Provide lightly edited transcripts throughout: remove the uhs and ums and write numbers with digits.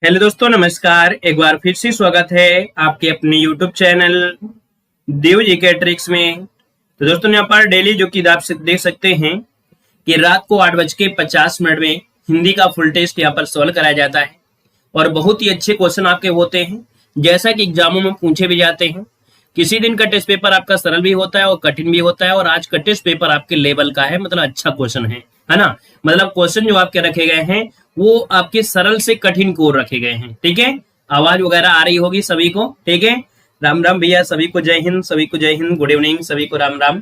Hello दोस्तों, नमस्कार। एक बार फिर से स्वागत है आपके अपने YouTube चैनल देव जीके ट्रिक्स में। तो दोस्तों, यहाँ पर डेली जो कि आप देख सकते हैं कि रात को 8:50 में हिंदी का फुल टेस्ट यहाँ पर सॉल्व कराया जाता है और बहुत ही अच्छे क्वेश्चन आपके होते हैं, जैसा कि एग्जामों में पूछे भी जाते हैं। किसी दिन का टेस्ट पेपर आपका सरल भी होता है और कठिन भी होता है, और आज का टेस्ट पेपर आपके लेवल का है, मतलब अच्छा क्वेश्चन है ना। मतलब क्वेश्चन जो आपके रखे गए हैं वो आपके सरल से कठिन की ओर रखे गए हैं। ठीक है, आवाज वगैरह आ रही होगी सभी को। ठीक है, राम राम भैया, सभी को जय हिंद, सभी को जय हिंद, गुड इवनिंग, सभी को राम राम।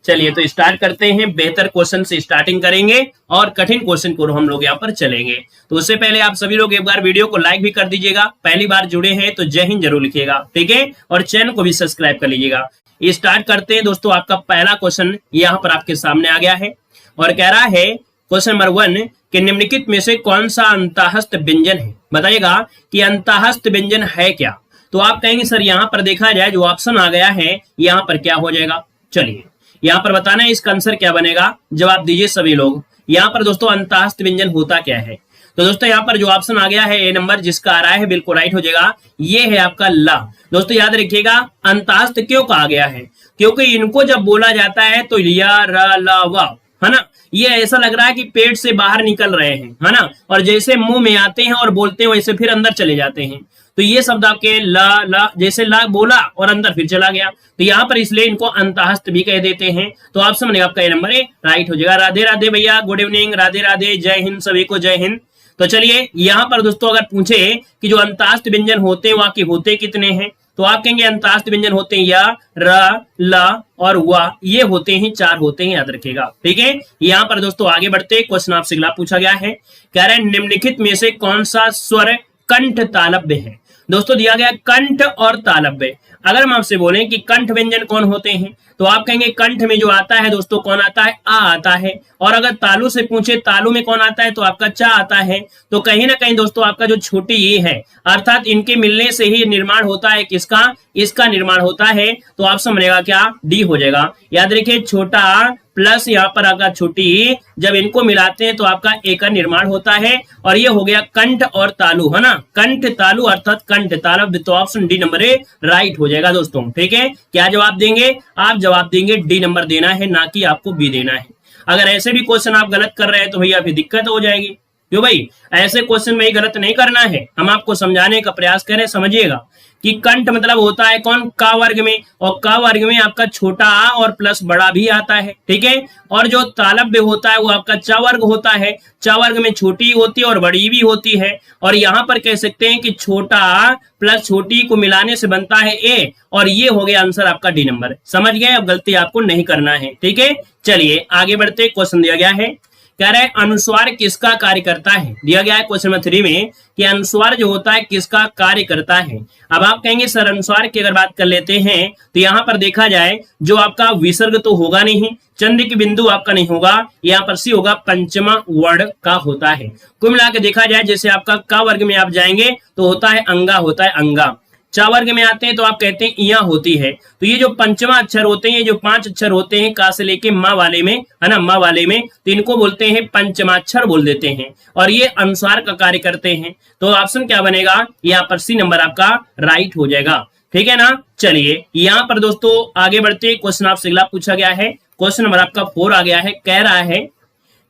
चलिए तो स्टार्ट करते हैं। बेहतर क्वेश्चन से स्टार्टिंग करेंगे और कठिन क्वेश्चन को हम लोग यहाँ पर चलेंगे। तो उससे पहले आप सभी लोग एक बार वीडियो को लाइक भी कर दीजिएगा। पहली बार जुड़े हैं तो जय हिंद जरूर लिखिएगा। ठीक है, और चैनल को भी सब्सक्राइब कर लीजिएगा। स्टार्ट करते हैं दोस्तों। आपका पहला क्वेश्चन यहाँ पर आपके सामने आ गया है और कह रहा है क्वेश्चन नंबर 1 कि निम्नलिखित में से कौन सा अंतःस्थ व्यंजन है। बताइएगा कि अंतःस्थ व्यंजन है क्या। तो आप कहेंगे सर यहाँ पर देखा जाए जो ऑप्शन आ गया है यहाँ पर क्या हो जाएगा। चलिए यहाँ पर बताना है इसका आंसर क्या बनेगा। जवाब दीजिए सभी लोग। यहाँ पर दोस्तों अंतःस्थ व्यंजन होता क्या है। तो दोस्तों यहाँ पर जो ऑप्शन आ गया है ए नंबर जिसका आ रहा है बिल्कुल राइट हो जाएगा। ये है आपका ला। दोस्तों याद रखिएगा अंतःस्थ क्यों कहा गया है, क्योंकि इनको जब बोला जाता है तो या र ला वा, है ना, ये ऐसा लग रहा है कि पेट से बाहर निकल रहे हैं, है ना, और जैसे मुंह में आते हैं और बोलते हैं वैसे फिर अंदर चले जाते हैं। तो ये शब्द आपके ला ला, जैसे ला बोला और अंदर फिर चला गया, तो यहाँ पर इसलिए इनको अंतःस्थ भी कह देते हैं। तो ऑप्शन बनेगा आपका ए नंबर ए राइट हो जाएगा। राधे राधे भैया, गुड इवनिंग, राधे राधे, जय हिंद, सभी को जय हिंद। तो चलिए यहाँ पर दोस्तों अगर पूछे कि जो अंतःस्थ व्यंजन होते हैं वहां के होते कितने हैं, तो आप कहेंगे अंतःस्थ व्यंजन होते हैं या र ला और वा, ये होते हैं 4 होते हैं, याद रखिएगा। ठीक है, यहाँ पर दोस्तों आगे बढ़ते क्वेश्चन आपसे अगला पूछा गया है। कह रहे हैं निम्नलिखित में से कौन सा स्वर कंठ तालव्य है। दोस्तों दिया गया कंठ और तालव्य। अगर हम आपसे बोलें कि कंठ व्यंजन कौन होते हैं तो आप कहेंगे कंठ में जो आता है दोस्तों कौन आता है, आ आता है। और अगर तालु से पूछे तालु में कौन आता है तो आपका चा आता है। तो कहीं ना कहीं दोस्तों आपका जो छोटी ये है अर्थात इनके मिलने से ही निर्माण होता है किसका, इसका निर्माण होता है। तो आप समझेगा क्या, डी हो जाएगा। याद रखिए छोटा प्लस यहाँ पर आपका छोटी, जब इनको मिलाते हैं तो आपका ए का निर्माण होता है। और ये हो गया कंठ और तालु, है ना, कंठ तालु अर्थात कंठ तालव्य। तो option D number A right हो जाएगा दोस्तों। ठीक है, क्या जवाब देंगे आप, जवाब देंगे डी नंबर देना है, ना कि आपको बी देना है। अगर ऐसे भी क्वेश्चन आप गलत कर रहे हैं तो भैया फिर दिक्कत हो जाएगी। क्यों भाई, ऐसे क्वेश्चन में ही गलत नहीं करना है, हम आपको समझाने का प्रयास करें। समझिएगा कि कंठ मतलब होता है कौन, का वर्ग में, और का वर्ग में आपका छोटा आ और प्लस बड़ा भी आता है। ठीक है, और जो तालव्य होता है वो आपका चा वर्ग होता है। चा वर्ग में छोटी होती है और बड़ी भी होती है। और यहाँ पर कह सकते हैं कि छोटा आ प्लस छोटी को मिलाने से बनता है ए, और ये हो गया आंसर आपका डी नंबर। समझ गए, अब गलती आपको नहीं करना है। ठीक है, चलिए आगे बढ़ते। क्वेश्चन दिया गया है, कह रहे हैं अनुस्वार किसका कार्य करता है। दिया गया है क्वेश्चन नंबर 3 में कि अनुस्वार जो होता है किसका कार्य करता है। अब आप कहेंगे सर अनुस्वार की अगर बात कर लेते हैं तो यहाँ पर देखा जाए जो आपका विसर्ग तो होगा नहीं, चंद्र की बिंदु आपका नहीं होगा, यहाँ पर सी होगा, पंचमा वर्ण का होता है। कुल मिला के देखा जाए जैसे आपका का वर्ग में आप जाएंगे तो होता है अंगा, होता है अंगा। चा वर्ग में आते हैं तो आप कहते हैं इया होती है। तो ये जो पंचमा अक्षर होते हैं, जो 5 अक्षर होते हैं का से लेके माँ वाले में, है ना, माँ वाले में, तो इनको बोलते हैं पंचमाक्षर बोल देते हैं, और ये अनुस्वार का कार्य करते हैं। तो ऑप्शन क्या बनेगा, यहाँ पर सी नंबर आपका राइट हो जाएगा। ठीक है ना। चलिए यहाँ पर दोस्तों आगे बढ़ते, क्वेश्चन आपसे अगला पूछा गया है। क्वेश्चन नंबर आपका 4 आ गया है। कह रहा है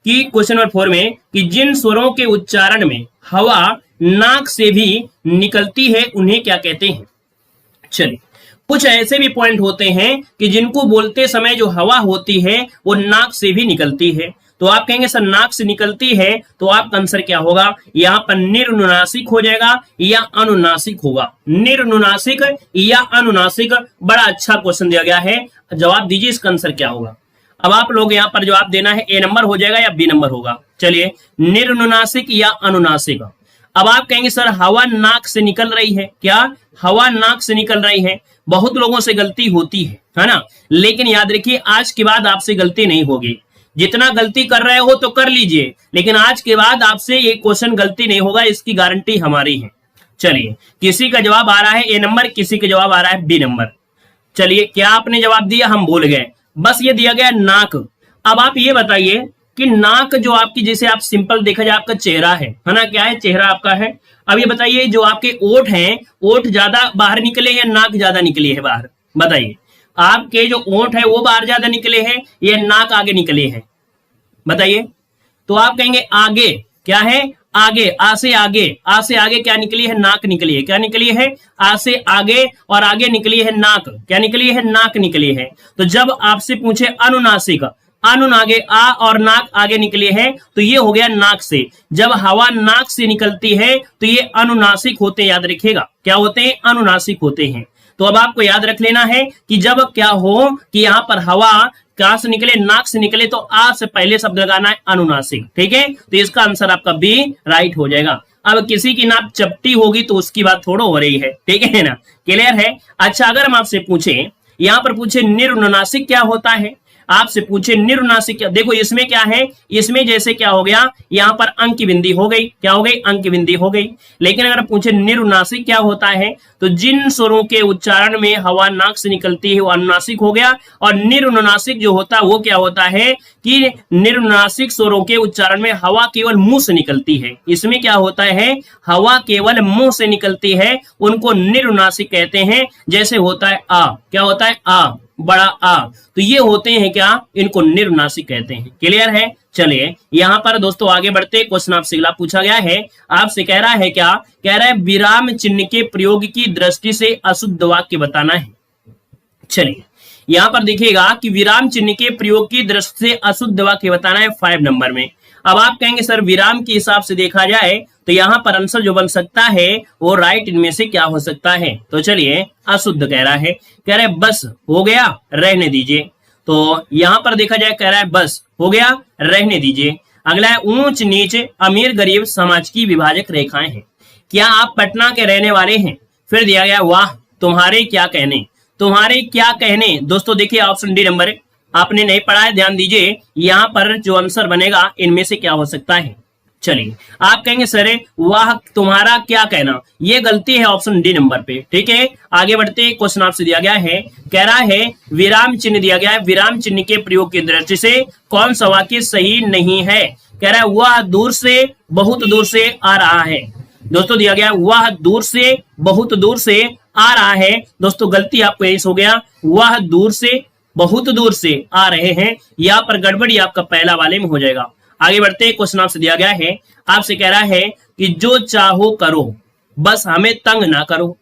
कि क्वेश्चन नंबर 4 में कि जिन स्वरों के उच्चारण में हवा नाक से भी निकलती है उन्हें क्या कहते हैं। चलिए कुछ ऐसे भी पॉइंट होते हैं कि जिनको बोलते समय जो हवा होती है वो नाक से भी निकलती है। तो आप कहेंगे सर नाक से निकलती है, तो आपका आंसर क्या होगा, यहाँ पर निर्नुनासिक हो जाएगा या अनुनासिक होगा। निर्नुनासिक या अनुनासिक, बड़ा अच्छा क्वेश्चन दिया गया है। जवाब दीजिए इसका आंसर क्या होगा। अब आप लोग यहाँ पर जवाब देना है, ए नंबर हो जाएगा या बी नंबर होगा। चलिए निर्नुनासिक या अनुनासिक। अब आप कहेंगे सर हवा नाक से निकल रही है, क्या हवा नाक से निकल रही है। बहुत लोगों से गलती होती है ना, लेकिन याद रखिए आज के बाद आपसे गलती नहीं होगी। जितना गलती कर रहे हो तो कर लीजिए, लेकिन आज के बाद आपसे ये क्वेश्चन गलती नहीं होगा, इसकी गारंटी हमारी है। चलिए किसी का जवाब आ रहा है ए नंबर, किसी का जवाब आ रहा है बी नंबर। चलिए क्या आपने जवाब दिया, हम भूल गए, बस ये दिया गया नाक। अब आप ये बताइए कि नाक जो आपकी, जैसे आप सिंपल देखा जाए आपका चेहरा है ना, क्या है, चेहरा आपका है। अब ये बताइए जो आपके ओठ हैं, ओठ ज्यादा बाहर निकले या नाक ज्यादा निकली है बाहर, बताइए। आपके जो ओठ है वो बाहर ज्यादा निकले हैं या नाक आगे निकले हैं, बताइए। तो आप कहेंगे आगे, क्या है, आगे, आ से आगे, आ से आगे क्या निकली है, नाक निकली है, क्या निकली है, आ से आगे, और आगे निकली है नाक, क्या निकली है, नाक निकली है। तो जब आपसे पूछे अनुनासिक, अनुन आगे, आ और नाक आगे निकले हैं, तो ये हो गया नाक से। जब हवा नाक से निकलती है तो ये अनुनासिक होते हैं, याद रखिएगा, क्या होते हैं, अनुनासिक होते हैं। तो अब आपको याद रख लेना है कि जब क्या हो कि यहां पर हवा कहां से निकले, नाक से निकले, तो आ से पहले शब्द लगाना है अनुनासिक, ठीक है। तो इसका आंसर आपका बी राइट हो जाएगा। अब किसी की नाक चपटी होगी तो उसकी बात थोड़ा हो रही है, ठीक है ना, क्लियर है। अच्छा, अगर हम आपसे पूछे, यहां पर पूछे निरनुनासिक क्या होता है, आपसे पूछे निरनुनासिक क्या, देखो इसमें क्या है, इसमें जैसे क्या हो गया, यहां पर अंक की बिंदी हो गई, क्या हो गई, अंक की बिंदी हो गई। लेकिन अगर पूछे निरनुनासिक क्या होता है, तो जिन स्वरों के उच्चारण में हवा नाक से निकलती है वो अनुनासिक हो गया, और निरनुनासिक जो होता है वो क्या होता है कि निरनुनासिक स्वरों के उच्चारण में हवा केवल मुंह से निकलती है। इसमें क्या होता है, हवा केवल मुंह से निकलती है, उनको निरनुनासिक कहते हैं। जैसे होता है आ, क्या होता है, आ, बड़ा आ, तो ये होते हैं क्या, इनको निरनुनासिक कहते हैं। क्लियर है। चलिए यहां पर दोस्तों आगे बढ़ते, क्वेश्चन आपसे अगला पूछा गया है, आपसे कह रहा है क्या, कह रहा है विराम चिन्ह के प्रयोग की दृष्टि से अशुद्ध वाक्य बताना है। चलिए यहां पर देखिएगा कि विराम चिन्ह के प्रयोग की दृष्टि से अशुद्ध वाक्य बताना है 5 नंबर में। अब आप कहेंगे सर विराम के हिसाब से देखा जाए तो यहां पर आंसर जो बन सकता है वो राइट इनमें से क्या हो सकता है, तो चलिए अशुद्ध कह रहा है, कह रहा है बस हो गया रहने दीजिए। तो यहां पर देखा जाए, कह रहा है बस हो गया रहने दीजिए। अगला है ऊंच नीच अमीर गरीब समाज की विभाजक रेखाएं हैं। क्या आप पटना के रहने वाले हैं, फिर दिया गया वाह तुम्हारे क्या कहने, तुम्हारे क्या कहने। दोस्तों देखिए ऑप्शन डी नंबर आपने नहीं पढ़ा है, ध्यान दीजिए, यहां पर जो आंसर बनेगा इनमें से क्या हो सकता है। चलिए आप कहेंगे सर वाह तुम्हारा क्या कहना, ये गलती है ऑप्शन डी नंबर पे, ठीक है। आगे बढ़ते, क्वेश्चन आपसे दिया गया है, कह रहा है विराम चिन्ह दिया गया है, विराम चिन्ह के प्रयोग की दृष्टि से कौन सा वाक्य सही नहीं है। कह रहा है वह दूर से बहुत दूर से आ रहा है। दोस्तों दिया गया वह दूर से बहुत दूर से आ रहा है। दोस्तों गलती आपको यही हो गया, वह दूर से बहुत दूर से आ रहे हैं, यहाँ पर गड़बड़ी आपका पहला वाले में हो जाएगा। आगे बढ़ते, क्वेश्चन आपसे दिया गया है, आपसे कह रहा है कि जो चाहो करो बस हमें तंग ना करो।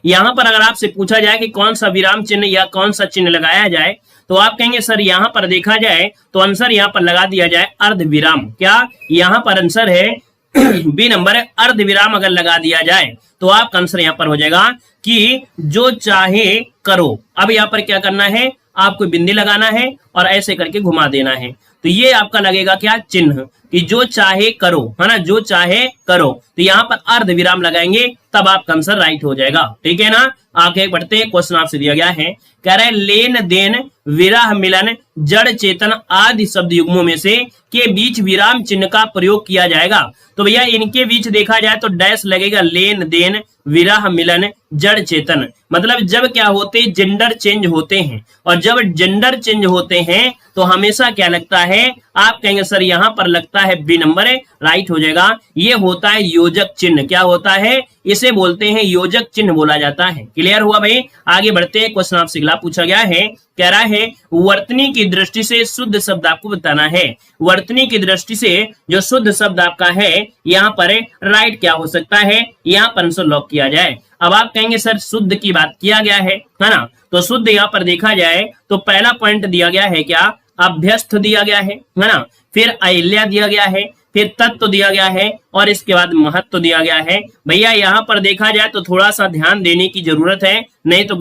यहां पर अगर आपसे पूछा जाए कि कौन सा विराम चिन्ह या कौन सा चिन्ह लगाया जाए, तो आप कहेंगे सर यहां पर देखा जाए तो आंसर यहां पर लगा दिया जाए अर्ध विराम। क्या यहां पर आंसर है बी नंबर है, अर्ध विराम अगर लगा दिया जाए तो आपका आंसर यहां पर हो जाएगा कि जो चाहे करो। अब यहां पर क्या करना है, आपको बिंदी लगाना है और ऐसे करके घुमा देना है, तो ये आपका लगेगा क्या, चिन्ह, कि जो चाहे करो, है ना, जो चाहे करो। तो यहाँ पर अर्ध विराम लगाएंगे तब आपका आंसर राइट हो जाएगा, ठीक है ना। आगे बढ़ते, क्वेश्चन आपसे दिया गया है, कह रहा है लेन देन विरह मिलन जड़ चेतन आदि शब्द युग्मों में से के बीच विराम चिन्ह का प्रयोग किया जाएगा। तो भैया इनके बीच देखा जाए तो डैश लगेगा, लेन देन विरह मिलन जड़ चेतन, मतलब जब क्या होते जेंडर चेंज होते हैं, और जब जेंडर चेंज होते हैं तो हमेशा क्या लगता है, आप कहेंगे सर यहां पर लगता है बी नंबर है, राइट हो जाएगा। ये होता है योजक चिन्ह, क्या होता है, इसे बोलते हैं योजक चिन्ह बोला जाता है। क्लियर हुआ भाई। आगे बढ़ते हैं, क्वेश्चन आपसे अगला पूछा गया है, कह रहा है वर्तनी की दृष्टि से शुद्ध शब्द आपको बताना है। वर्तनी की दृष्टि से जो शुद्ध शब्द आपका है यहाँ पर राइट क्या हो सकता है, यहाँ पर आंसर लॉक किया जाए। अब आप कहेंगे सर शुद्ध की बात किया गया है ना, तो शुद्ध यहाँ पर देखा जाए तो पहला पॉइंट दिया गया है क्या, अभ्यस्त दिया गया है ना, फिर अहिल्या दिया गया है, फिर तत्व दिया गया है, और इसके बाद महत्व दिया गया है। भैया यहाँ पर देखा जाए तो थोड़ा सा ध्यान देने की जरूरत है, नहीं तो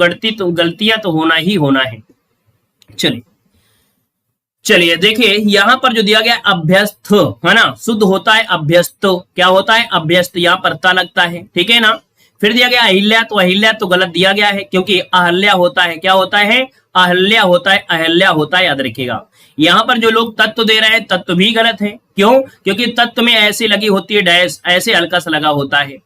गलतियां तो होना ही होना है। चलिए देखिए यहाँ पर जो दिया गया अभ्यस्त, है ना, शुद्ध होता है अभ्यस्त, क्या होता है अभ्यस्त, यहाँ पर ता लगता है, ठीक है ना। फिर दिया गया अहिल्या, तो अहिल्या तो गलत दिया गया है क्योंकि अहल्या होता है, क्या होता है, अहल्या होता है, अहल्या होता है, याद रखिएगा। यहाँ पर जो लोग तत्व दे रहे हैं तत्व भी गलत है, क्यों, क्योंकि तत्व में ऐसी लगी होती है डैश, ऐसे हल्का सा लगा होता है।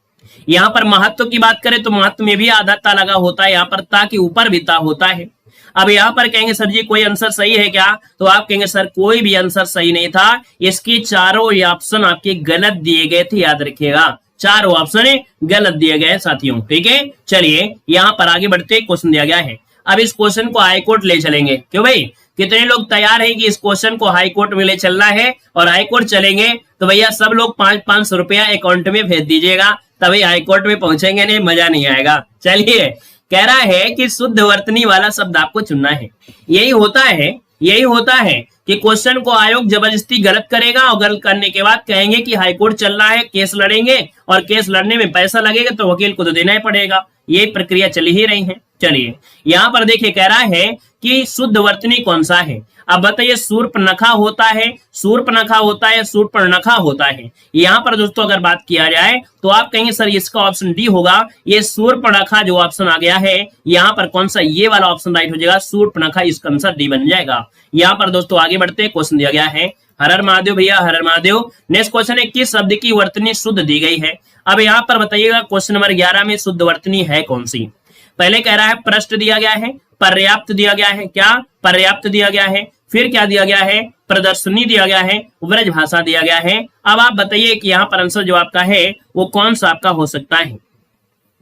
यहाँ पर महत्व की बात करें तो महत्व में भी आधा ता लगा होता है, यहाँ पर ता के ऊपर भी ता होता है। अब यहाँ पर कहेंगे सर जी कोई आंसर सही है क्या, तो आप कहेंगे सर कोई भी आंसर सही नहीं था, इसकी चारों ऑप्शन आपके गलत दिए गए थे, याद रखिएगा चारों ऑप्शन गलत दिए गए साथियों। ठीक है, चलिए यहाँ पर आगे बढ़ते, क्वेश्चन दिया गया है। अब इस क्वेश्चन को हाईकोर्ट ले चलेंगे, क्यों भाई कितने लोग तैयार हैं कि इस क्वेश्चन को हाईकोर्ट में ले चलना है, और हाईकोर्ट चलेंगे तो भैया सब लोग 500 रुपया अकाउंट में भेज दीजिएगा, तभी हाईकोर्ट में पहुंचेंगे, नहीं मजा नहीं आएगा। चलिए, कह रहा है कि शुद्ध वर्तनी वाला शब्द आपको चुनना है। यही होता है कि क्वेश्चन को आयोग जबरदस्ती गलत करेगा, और गलत करने के बाद कहेंगे कि हाईकोर्ट चलना है, केस लड़ेंगे, और केस लड़ने में पैसा लगेगा तो वकील को तो देना ही पड़ेगा। ये प्रक्रिया चली ही रही है। चलिए यहाँ पर देखिए, कह रहा है कि शुद्ध वर्तनी कौन सा है। अब बताइए, शूर्पणखा होता है, शूर्पणखा होता है, शूर्पणखा होता है। यहाँ पर दोस्तों अगर बात किया जाए तो आप कहेंगे सर इसका ऑप्शन डी होगा। ये शूर्पणखा जो ऑप्शन आ गया है, यहाँ पर कौन सा, ये वाला ऑप्शन राइट हो जाएगा, शूर्पणखा, इसका आंसर डी बन जाएगा। यहाँ पर दोस्तों आगे बढ़ते, क्वेश्चन दिया गया है, हर हर महादेव भैया, हर हर महादेव। नेक्स्ट क्वेश्चन है, किस शब्द की वर्तनी शुद्ध दी गई है। अब यहाँ पर बताइएगा क्वेश्चन नंबर 11 में शुद्ध वर्तनी है कौन सी। पहले कह रहा है पृष्ठ दिया गया है, पर्याप्त दिया गया है, क्या पर्याप्त दिया गया है, फिर क्या दिया गया है, प्रदर्शनी दिया गया है, ब्रज भाषा दिया गया है। अब आप बताइए कि यहाँ पर आंसर जो आपका है वो कौन सा आपका हो सकता है।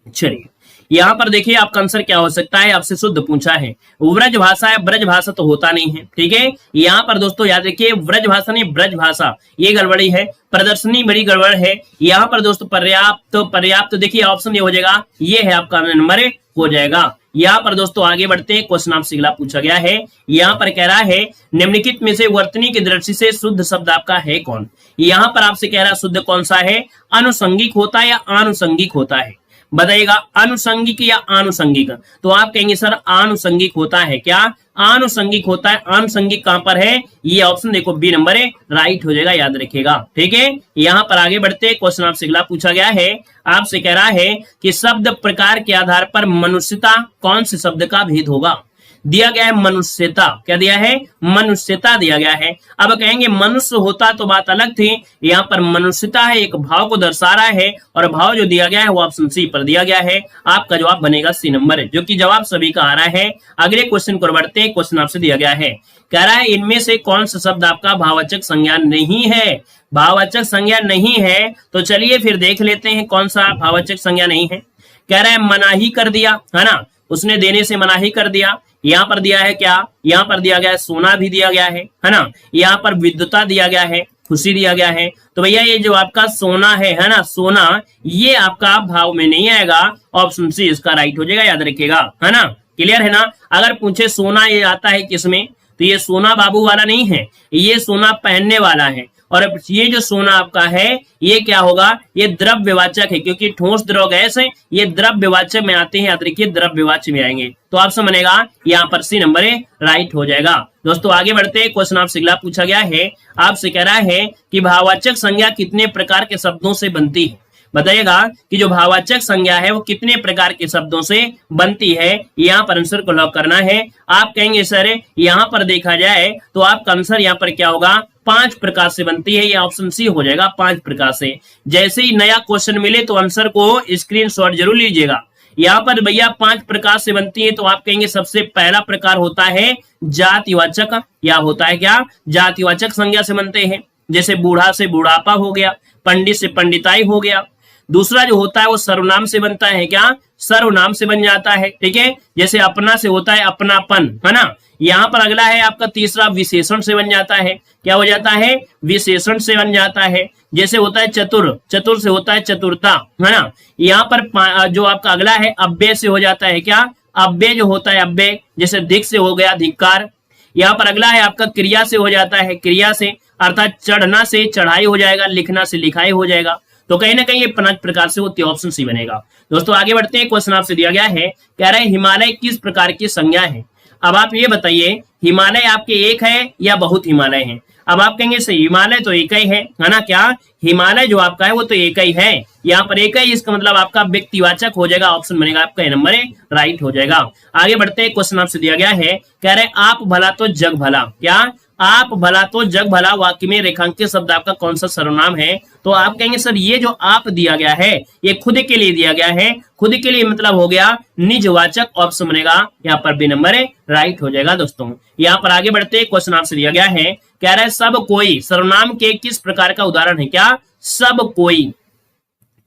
चलिए यहाँ पर देखिए आपका आंसर क्या हो सकता है, आपसे शुद्ध पूछा है, व्रज भाषा है, ब्रज भाषा तो होता नहीं है। ठीक है, यहाँ पर दोस्तों याद रखिए व्रज भाषा नहीं ब्रज भाषा, ये गड़बड़ी है, प्रदर्शनी बड़ी गड़बड़ है। यहाँ पर दोस्तों पर्याप्त देखिए ऑप्शन ये हो जाएगा, ये है आपका नंबर हो जाएगा। यहाँ पर दोस्तों आगे बढ़ते हैं, क्वेश्चन आपसे अगला पूछा गया है। यहाँ पर कह रहा है निम्नलिखित में से वर्तनी की दृष्टि से शुद्ध शब्द आपका है कौन। यहाँ पर आपसे कह रहा है शुद्ध कौन सा है, अनुसंगिक होता है या आनुसंगिक होता है, बताइएगा अनुसंगिक या आनुसंगिक। तो आप कहेंगे सर आनुसंगिक होता है, क्या आनुसंगिक होता है। आनुसंगिक कहां पर है, ये ऑप्शन देखो बी नंबर है, राइट हो जाएगा, याद रखिएगा। ठीक है, यहाँ पर आगे बढ़ते, क्वेश्चन आपसे अगला पूछा गया है। आपसे कह रहा है कि शब्द प्रकार के आधार पर मनुष्यता कौन से शब्द का भेद होगा। दिया गया है मनुष्यता, क्या दिया है, मनुष्यता दिया गया है। अब कहेंगे मनुष्य होता तो बात अलग थी, यहाँ पर मनुष्यता है, एक भाव को दर्शा रहा है, और भाव जो दिया गया है वो ऑप्शन सी पर दिया गया है। आपका जवाब बनेगा सी नंबर, जो कि जवाब सभी का आ रहा है। अगले क्वेश्चन को बढ़ते हैं, क्वेश्चन आपसे दिया गया है, कह रहा है इनमें से कौन सा शब्द आपका भाववाचक संज्ञा नहीं है। भाववाचक संज्ञा नहीं है, तो चलिए फिर देख लेते हैं कौन सा भाववाचक संज्ञा नहीं है। कह रहा है मनाही कर दिया, है ना, उसने देने से मनाही कर दिया। यहाँ पर दिया है क्या, यहाँ पर दिया गया है सोना भी दिया गया है ना, यहाँ पर विद्युता दिया गया है, खुशी दिया गया है। तो भैया ये जो आपका सोना है ना, सोना, ये आपका भाव में नहीं आएगा, ऑप्शन सी इसका राइट हो जाएगा, याद रखिएगा, है ना, क्लियर है ना। अगर पूछे सोना ये आता है किसमें, तो ये सोना बाबू वाला नहीं है, ये सोना पहनने वाला है। और ये जो सोना आपका है ये क्या होगा, ये द्रव्यवाचक है, क्योंकि ठोस द्रव गैस है, ये द्रव्यवाचक में आते हैं, याद रखिए द्रव्यवाचक में आएंगे। तो ऑप्शन बनेगा यहाँ पर सी नंबर राइट हो जाएगा। दोस्तों आगे बढ़ते हैं, क्वेश्चन आपसे अगला पूछा गया है। आपसे कह रहा है कि भाववाचक संज्ञा कितने प्रकार के शब्दों से बनती है। बताइएगा कि जो भाववाचक संज्ञा है वो कितने प्रकार के शब्दों से बनती है। यहाँ पर आंसर को लॉक करना है। आप कहेंगे सर यहाँ पर देखा जाए तो आपका आंसर यहाँ पर क्या होगा, 5 प्रकार से बनती है, ये ऑप्शन सी हो जाएगा, 5 प्रकार से। जैसे ही नया क्वेश्चन मिले तो आंसर को स्क्रीनशॉट जरूर लीजिएगा। यहाँ पर भैया 5 प्रकार से बनती है, तो आप कहेंगे सबसे पहला प्रकार होता है जातिवाचक, या होता है क्या, जातिवाचक संज्ञा से बनते हैं। जैसे बूढ़ा से बुढ़ापा हो गया, पंडित से पंडिताई हो गया। दूसरा जो होता है वो सर्वनाम से बनता है, क्या सर्वनाम से बन जाता है, ठीक है। जैसे अपना से होता है अपनापन, है ना। यहाँ पर अगला है आपका तीसरा विशेषण से बन जाता है, क्या हो जाता है, विशेषण से बन जाता है। जैसे होता है चतुर, चतुर से होता है चतुरता, है ना। यहाँ पर जो आपका अगला है अव्यय से हो जाता है, क्या अव्यय जो होता है अव्यय, जैसे धिक से हो गया धिक्कार। यहाँ पर अगला है आपका क्रिया से हो जाता है, क्रिया से, अर्थात चढ़ना से चढ़ाई हो जाएगा, लिखना से लिखाई हो जाएगा। तो कहीं ना कहीं ये 5 प्रकार से होती है, ऑप्शन सी बनेगा। दोस्तों आगे बढ़ते हैं, क्वेश्चन आपसे दिया गया है, कह रहे हैं हिमालय किस प्रकार की संज्ञा है। अब आप ये बताइए हिमालय आपके एक है या बहुत हिमालय है। अब आप कहेंगे सही हिमालय तो एक ही है ना, क्या हिमालय जो आपका है वो तो एक ही है। यहाँ पर एक ही, इसका मतलब आपका व्यक्तिवाचक हो जाएगा, ऑप्शन बनेगा आपका ए नंबर राइट हो जाएगा। आगे बढ़ते हैं, क्वेश्चन आपसे दिया गया है, कह रहे आप भला तो जग भला, क्या आप भला तो जग भला वाक्य में रेखांकित शब्द आपका कौन सा सर्वनाम है? तो आप कहेंगे सर ये जो आप दिया गया है ये खुद के लिए दिया गया है, खुद के लिए मतलब हो गया निजवाचक, ऑप्शन बनेगा यहाँ पर बी नंबर राइट हो जाएगा। दोस्तों यहाँ पर आगे बढ़ते क्वेश्चन आपसे दिया गया है, कह रहा है सब कोई सर्वनाम के किस प्रकार का उदाहरण है? क्या सब कोई,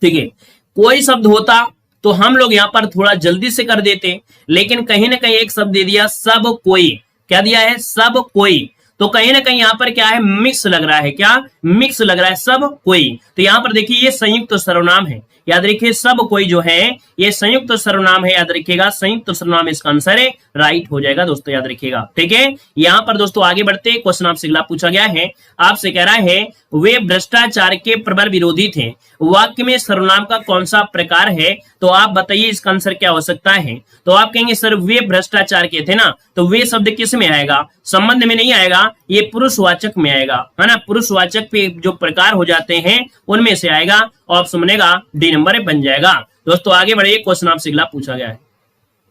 ठीक है। कोई शब्द होता तो हम लोग यहाँ पर थोड़ा जल्दी से कर देते, लेकिन कहीं ना कहीं एक शब्द दे दिया सब कोई, क्या दिया है? सब कोई, तो कहीं ना कहीं यहाँ पर क्या है? मिक्स लग रहा है, क्या मिक्स लग रहा है सब कोई। तो यहाँ पर देखिए ये संयुक्त सर्वनाम है, याद रखिए सब कोई जो है ये संयुक्त सर्वनाम है, याद रखिएगा संयुक्त सर्वनाम इसका आंसर है राइट हो जाएगा दोस्तों, याद रखिएगा, ठीक है। यहाँ पर दोस्तों आगे बढ़ते क्वेश्चन आपसे अगला पूछा गया है, आपसे कह रहा है वे भ्रष्टाचार के प्रबल विरोधी थे, वाक्य में सर्वनाम का कौन सा प्रकार है? तो आप बताइए इसका आंसर क्या हो सकता है? तो आप कहेंगे सर वे भ्रष्टाचार के थे ना, तो वे शब्द किस में आएगा? संबंध में नहीं आएगा, ये पुरुषवाचक में आएगा, है ना। पुरुषवाचक पे जो प्रकार हो जाते हैं उनमें से आएगा, ऑप्शन बनेगा डी नंबर बन जाएगा। दोस्तों आगे बढ़िए क्वेश्चन आपसे अगला पूछा गया है,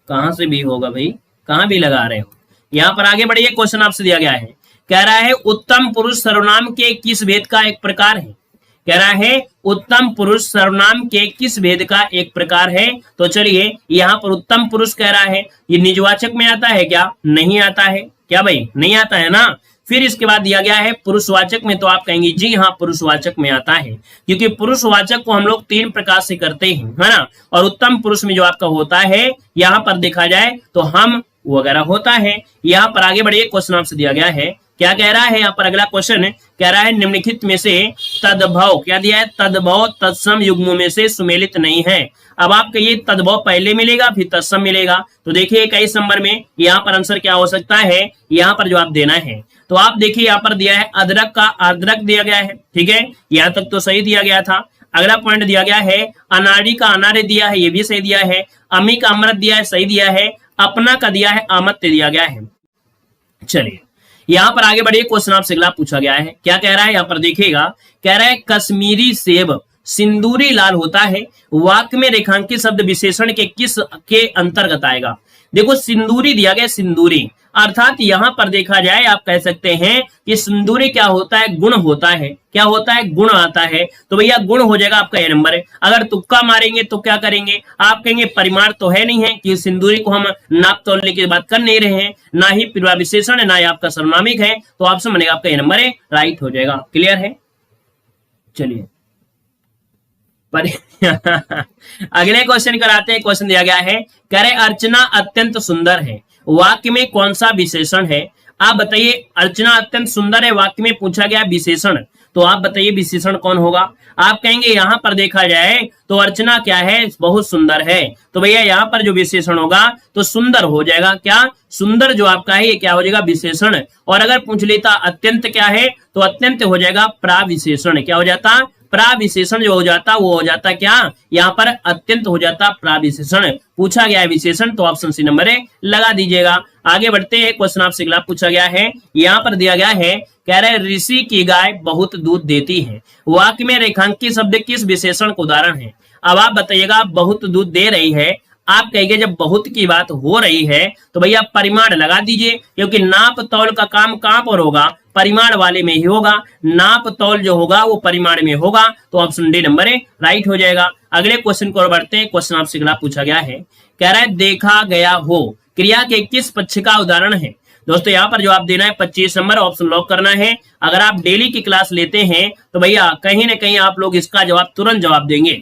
कहां से भी होगा भाई, कहां भी लगा रहे हो। यहाँ पर आगे बढ़िए क्वेश्चन आपसे दिया गया है, कह रहा है उत्तम पुरुष सर्वनाम के किस भेद का एक प्रकार है? कह रहा है उत्तम पुरुष सर्वनाम के किस भेद का एक प्रकार है? तो चलिए यहाँ पर उत्तम पुरुष कह रहा है, ये निजवाचक में आता है क्या? नहीं आता है, क्या भाई नहीं आता है ना। फिर इसके बाद दिया गया है पुरुषवाचक में, तो आप कहेंगे जी हाँ पुरुषवाचक में आता है, क्योंकि पुरुषवाचक को हम लोग 3 प्रकार से करते हैं, है ना। और उत्तम पुरुष में जो आपका होता है यहाँ पर देखा जाए तो हम वगैरह होता है। यहाँ पर आगे बढ़िए क्वेश्चन आपसे दिया गया है, क्या कह रहा है यहाँ पर अगला क्वेश्चन कह रहा है निम्नलिखित में से तद्भव, क्या दिया है? तद्भव तत्सम युग्मों में से सुमेलित नहीं है। अब आप कहिए तद्भव पहले मिलेगा फिर तत्सम मिलेगा, तो देखिए 21 नंबर में यहाँ पर आंसर क्या हो सकता है? यहाँ पर जवाब देना है, तो आप देखिए यहाँ पर दिया है अदरक का अदरक दिया गया है, ठीक है, यहाँ तक तो सही दिया गया था। अगला पॉइंट दिया गया है अनाड़ी का अनारे दिया है, ये भी सही दिया है। अमी का अमृत दिया है, सही दिया है। अपना का दिया है, आमत्य दिया गया है। चलिए यहाँ पर आगे बढ़िए क्वेश्चन आपसे अगला पूछा गया है, क्या कह रहा है यहाँ पर देखिएगा, कह रहा है कश्मीरी सेब सिंदूरी लाल होता है, वाक्य में रेखांकित शब्द विशेषण के किस के अंतर्गत आएगा? देखो सिंदूरी दिया गया, सिंदूरी अर्थात यहाँ पर देखा जाए आप कह सकते हैं कि सिंदूरी क्या होता है? गुण होता है, क्या होता है? गुण आता है, तो भैया गुण हो जाएगा आपका ये नंबर है। अगर तुक्का मारेंगे तो क्या करेंगे? आप कहेंगे परिमाण तो है नहीं है कि सिंदूरी को हम नाप तोलने की बात कर नहीं रहे हैं, ना ही क्रिया विशेषण है ना ही आपका सर्वनामिक है, तो ऑप्शन बनेगा आपका ये नंबर है राइट हो जाएगा। क्लियर है? चलिए अगले क्वेश्चन कराते हैं। क्वेश्चन दिया गया है, कह रहे अर्चना अत्यंत सुंदर है, वाक्य में कौन सा विशेषण है? आप बताइए अर्चना अत्यंत सुंदर है, वाक्य में पूछा गया विशेषण, तो आप बताइए विशेषण कौन होगा? आप कहेंगे यहाँ पर देखा जाए तो अर्चना क्या है? बहुत सुंदर है, तो भैया यहाँ पर जो विशेषण होगा तो सुंदर हो जाएगा। क्या सुंदर जो आपका है ये क्या हो जाएगा? विशेषण। और अगर पूछ लेता अत्यंत क्या है तो अत्यंत हो जाएगा प्राविशेषण। क्या हो जाता? प्राविशेषण जो हो जाता वो हो जाता क्या? यहाँ पर अत्यंत हो जाता प्राविशेषण। पूछा गया है विशेषण, तो ऑप्शन सी नंबर लगा दीजिएगा। आगे बढ़ते हैं, क्वेश्चन आपसे अगला पूछा गया है, यहाँ पर दिया गया है, कह रहे ऋषि की गाय बहुत दूध देती है, वाक्य में रेखांकित शब्द किस विशेषण का उदाहरण है? अब आप बताइएगा बहुत दूध दे रही है, आप कहेंगे जब बहुत की बात हो रही है तो भैया परिमाण लगा दीजिए, क्योंकि नाप तौल का काम कहां पर होगा? परिमाण वाले में ही होगा। नाप तौल जो होगा वो परिमाण में होगा, तो ऑप्शन डी नंबर राइट हो जाएगा। अगले क्वेश्चन को बढ़ते हैं। क्वेश्चन आपसे अगला पूछा गया है, कह रहा है देखा गया हो क्रिया के किस पक्ष का उदाहरण है? दोस्तों यहाँ पर जवाब देना है 25 नंबर, ऑप्शन लॉक करना है। अगर आप डेली की क्लास लेते हैं तो भैया कहीं ना कहीं आप लोग इसका जवाब तुरंत जवाब देंगे।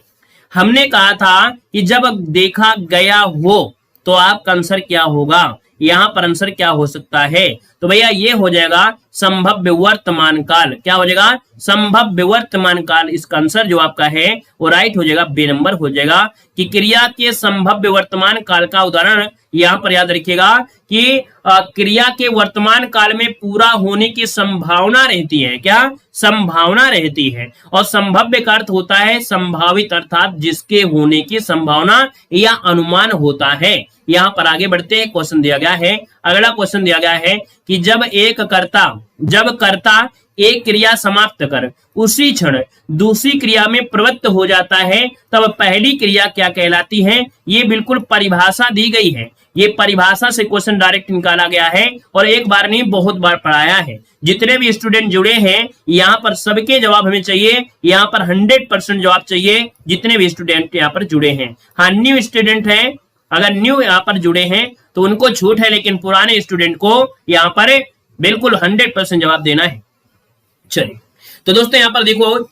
हमने कहा था कि जब देखा गया हो तो आपका आंसर क्या होगा? यहाँ पर आंसर क्या हो सकता है? तो भैया ये हो जाएगा संभव्य वर्तमान काल। क्या हो जाएगा? संभव्य वर्तमान काल। इसका आंसर जो आपका है वो राइट हो जाएगा, बी नंबर हो जाएगा कि क्रिया के संभव्य वर्तमान काल का उदाहरण यहाँ पर याद रखिएगा कि क्रिया के वर्तमान काल में पूरा होने की संभावना रहती है। क्या संभावना रहती है? और संभव्य का अर्थ होता है संभावित, अर्थात जिसके होने की संभावना या अनुमान होता है। यहाँ पर आगे बढ़ते हैं, क्वेश्चन दिया गया है। अगला क्वेश्चन दिया गया है कि जब कर्ता एक क्रिया समाप्त कर उसी क्षण दूसरी क्रिया में प्रवृत्त हो जाता है, तब पहली क्रिया क्या कहलाती है। ये बिल्कुल परिभाषा दी गई है, ये परिभाषा से क्वेश्चन डायरेक्ट निकाला गया है और एक बार नहीं बहुत बार पढ़ाया है। जितने भी स्टूडेंट जुड़े हैं यहाँ पर सबके जवाब हमें चाहिए, यहाँ पर 100% जवाब चाहिए जितने भी स्टूडेंट यहाँ पर जुड़े हैं। हाँ, न्यू स्टूडेंट हैं, अगर न्यू यहाँ पर जुड़े हैं तो उनको छूट है, लेकिन पुराने स्टूडेंट को यहाँ पर बिल्कुल 100% जवाब देना है। चलिए तो दोस्तों यहाँ पर देखो,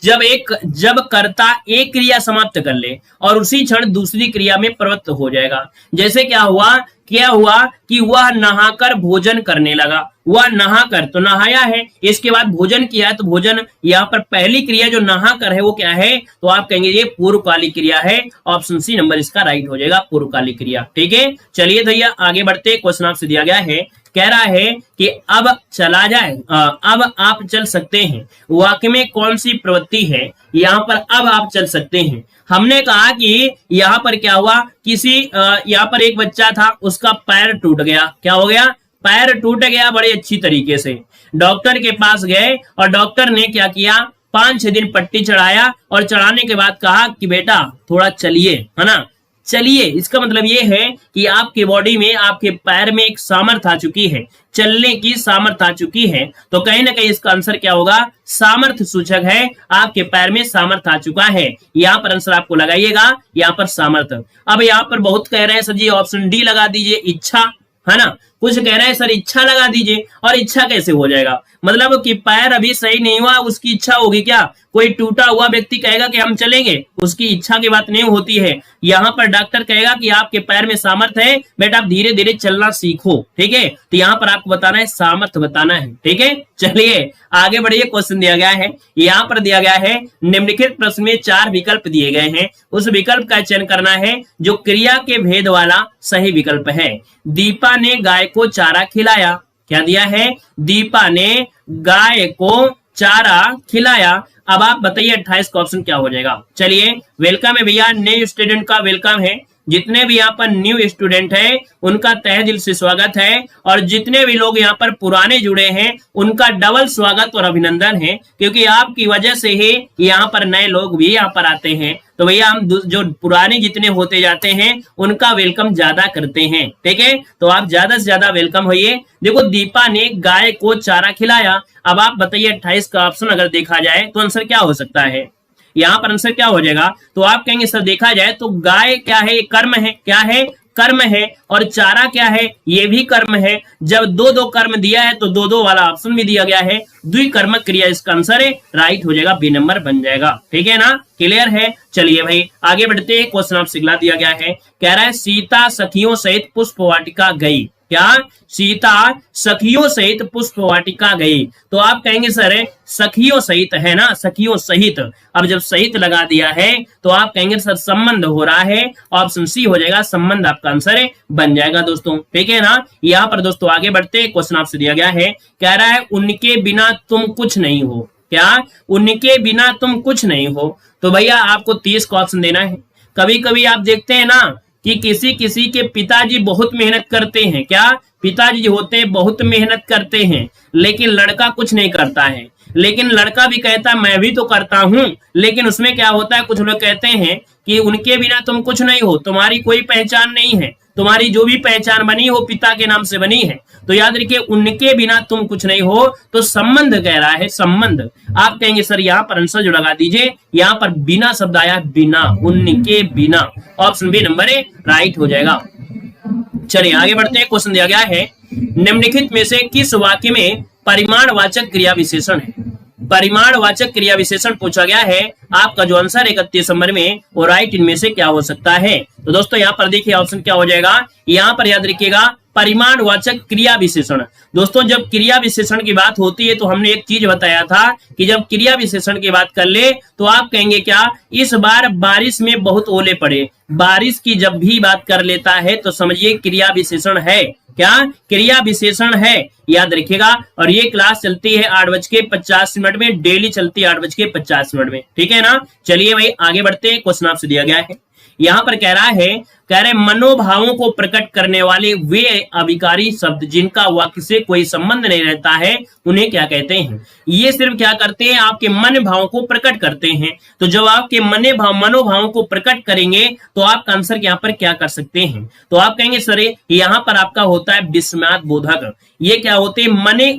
जब कर्ता एक क्रिया समाप्त कर ले और उसी क्षण दूसरी क्रिया में प्रवृत्त हो जाएगा। जैसे क्या हुआ कि वह नहाकर भोजन करने लगा। वह नहाकर तो नहाया है, इसके बाद भोजन किया तो भोजन, यहाँ पर पहली क्रिया जो नहाकर है वो क्या है, तो आप कहेंगे ये पूर्वकालिक क्रिया है। ऑप्शन सी नंबर इसका राइट हो जाएगा, पूर्वकालिक क्रिया। ठीक है, चलिए भैया आगे बढ़ते। क्वेश्चन आपसे दिया गया है, कह रहा है कि अब चला जाए, अब आप चल सकते हैं। वाक्य में कौन सी प्रवृत्ति है, यहाँ पर अब आप चल सकते हैं। हमने कहा कि यहाँ पर क्या हुआ, यहाँ पर एक बच्चा था, उसका पैर टूट गया। क्या हो गया, पैर टूट गया बड़े अच्छी तरीके से। डॉक्टर के पास गए और डॉक्टर ने क्या किया, 5-6 दिन पट्टी चढ़ाया और चढ़ाने के बाद कहा कि बेटा थोड़ा चलिए, है ना, चलिए। इसका मतलब ये है कि आपके बॉडी में, आपके पैर में एक सामर्थ्य आ चुकी है, चलने की सामर्थ्य आ चुकी है। तो कहीं ना कहीं इसका आंसर क्या होगा, सामर्थ्य सूचक है, आपके पैर में सामर्थ्य आ चुका है। यहाँ पर आंसर आपको लगाइएगा, यहाँ पर सामर्थ्य। अब यहाँ पर बहुत कह रहे हैं सर जी ऑप्शन डी लगा दीजिए, इच्छा, है ना। कुछ कह रहे हैं सर इच्छा लगा दीजिए, और इच्छा कैसे हो जाएगा, मतलब कि पैर अभी सही नहीं हुआ, उसकी इच्छा होगी क्या। कोई टूटा हुआ व्यक्ति कहेगा कि हम चलेंगे, उसकी इच्छा की बात नहीं होती है। यहाँ पर डॉक्टर कहेगा कि आपके पैर में सामर्थ्य है, बेटा आप धीरे धीरे चलना सीखो। ठीक है, तो यहाँ पर आपको बताना है, सामर्थ्य बताना है। ठीक है, चलिए आगे बढ़िए। क्वेश्चन दिया गया है, यहाँ पर दिया गया है निम्नलिखित प्रश्न में 4 विकल्प दिए गए हैं, उस विकल्प का चयन करना है जो क्रिया के भेद वाला सही विकल्प है। दीपा ने गाय को चारा खिलाया। क्या दिया है, दीपा ने गाय को चारा खिलाया। अब आप बताइए 28 का ऑप्शन क्या हो जाएगा। चलिए वेलकम है भैया, नए स्टूडेंट का वेलकम है। जितने भी यहाँ पर न्यू स्टूडेंट है उनका तहे दिल से स्वागत है, और जितने भी लोग यहाँ पर पुराने जुड़े हैं उनका डबल स्वागत और अभिनंदन है, क्योंकि आपकी वजह से ही यहाँ पर नए लोग भी यहाँ पर आते हैं। तो भैया हम जो पुराने जितने होते जाते हैं उनका वेलकम ज्यादा करते हैं। ठीक है, तो आप ज्यादा से ज्यादा वेलकम होइए। देखो दीपा ने गाय को चारा खिलाया। अब आप बताइए 28 का ऑप्शन अगर देखा जाए तो आंसर क्या हो सकता है, यहाँ पर आंसर क्या हो जाएगा। तो आप कहेंगे सर देखा जाए तो गाय क्या है, कर्म है। क्या है, कर्म है। और चारा क्या है, ये भी कर्म है। जब दो कर्म दिया है तो दो वाला ऑप्शन भी दिया गया है, द्विकर्मक क्रिया इसका आंसर है, राइट हो जाएगा, बी नंबर बन जाएगा। ठीक है ना, क्लियर है। चलिए भाई आगे बढ़ते हैं। क्वेश्चन आपसे सिखला दिया गया है, कह रहा है सीता सखियों सहित पुष्प वाटिका गई। क्या, सीता सखियों सहित पुष्प वाटिका गई। तो आप कहेंगे सर सखियों सहित है ना, सखियों सहित। अब जब सहित लगा दिया है तो आप कहेंगे सर संबंध हो रहा है, ऑप्शन सी हो जाएगा, संबंध आपका आंसर बन जाएगा दोस्तों। ठीक है ना, यहाँ पर दोस्तों आगे बढ़ते। क्वेश्चन आपसे दिया गया है, कह रहा है उनके बिना तुम कुछ नहीं हो। क्या, उनके बिना तुम कुछ नहीं हो। तो भैया आपको 30 का ऑप्शन देना है। कभी कभी आप देखते हैं ना कि किसी के पिताजी बहुत मेहनत करते हैं। क्या, पिताजी होते हैं बहुत मेहनत करते हैं, लेकिन लड़का कुछ नहीं करता है। लेकिन लड़का भी कहता है मैं भी तो करता हूं, लेकिन उसमें क्या होता है, कुछ लोग कहते हैं कि उनके बिना तुम कुछ नहीं हो, तुम्हारी कोई पहचान नहीं है, तुम्हारी जो भी पहचान बनी हो पिता के नाम से बनी है। तो याद रखिए उनके बिना तुम कुछ नहीं हो, तो संबंध कह रहा है, संबंध। आप कहेंगे सर यहाँ पर आंसर जो लगा दीजिए, यहाँ पर बिना शब्द आया, बिना, उनके बिना, ऑप्शन बी नंबर राइट हो जाएगा। चलिए आगे बढ़ते हैं। क्वेश्चन दिया गया है, निम्नलिखित में से किस वाक्य में परिमाणवाचक क्रिया विशेषण है। परिमाणवाचक क्रिया विशेषण पूछा गया है। आपका जो आंसर 31 नंबर में वो राइट इनमें से क्या हो सकता है। तो दोस्तों यहाँ पर देखिए ऑप्शन क्या हो जाएगा, यहाँ पर याद रखिएगा परिमाणवाचक क्रिया विशेषण। दोस्तों जब क्रिया विशेषण की बात होती है तो हमने एक चीज बताया था कि जब क्रिया विशेषण की बात कर ले तो आप कहेंगे क्या, इस बार बारिश में बहुत ओले पड़े। बारिश की जब भी बात कर लेता है तो समझिए क्रिया विशेषण है। क्या, क्रिया विशेषण है, याद रखिएगा। और ये क्लास चलती है 8:50 में, डेली चलती है 8:50 में। ठीक है ना, चलिए भाई आगे बढ़ते हैं। क्वेश्चन आपसे दिया गया है, यहाँ पर कह रहे मनोभावों को प्रकट करने वाले वे अभिकारी शब्द जिनका वाक्य से कोई संबंध नहीं रहता है उन्हें क्या कहते हैं। ये सिर्फ क्या करते हैं, आपके मन भावों को प्रकट करते हैं। तो जब आपके मनोभावों को प्रकट करेंगे तो आप आंसर यहाँ पर क्या कर सकते हैं, तो आप कहेंगे सर यहाँ पर आपका होता है विस्मयात बोधक। ये क्या होते हैं,